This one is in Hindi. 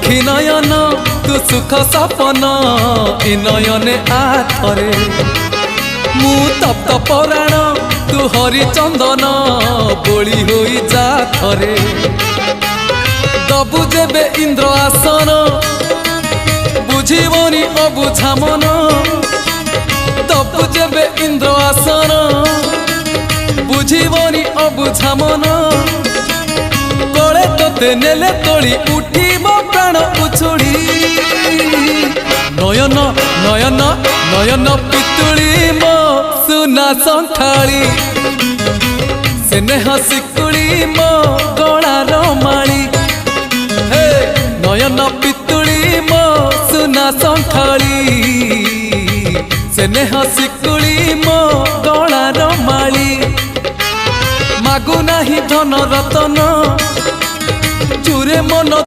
आखि नयन तू सुख सपन ए नयने आथरे मु तप्त पराण तू हरिचंदन बोली होई जा थरे दबु जेबे इंद्र आसन बुझीबनी अबुझा मन दबु जेबे इंद्र आसन बुझीबनी अबुझा मन कले तोते नेले तोली उठीब प्राण उछुड़ी नयन नयन नयन पितुड़ी मो सुना संखाली स्नेह शिकुड़ी मो गलार माली हे नयन पितुड़ी मो सुना संखाली स्नेह शिकुड़ी मो गलार माली मागु नाही धन रतन चूरे मन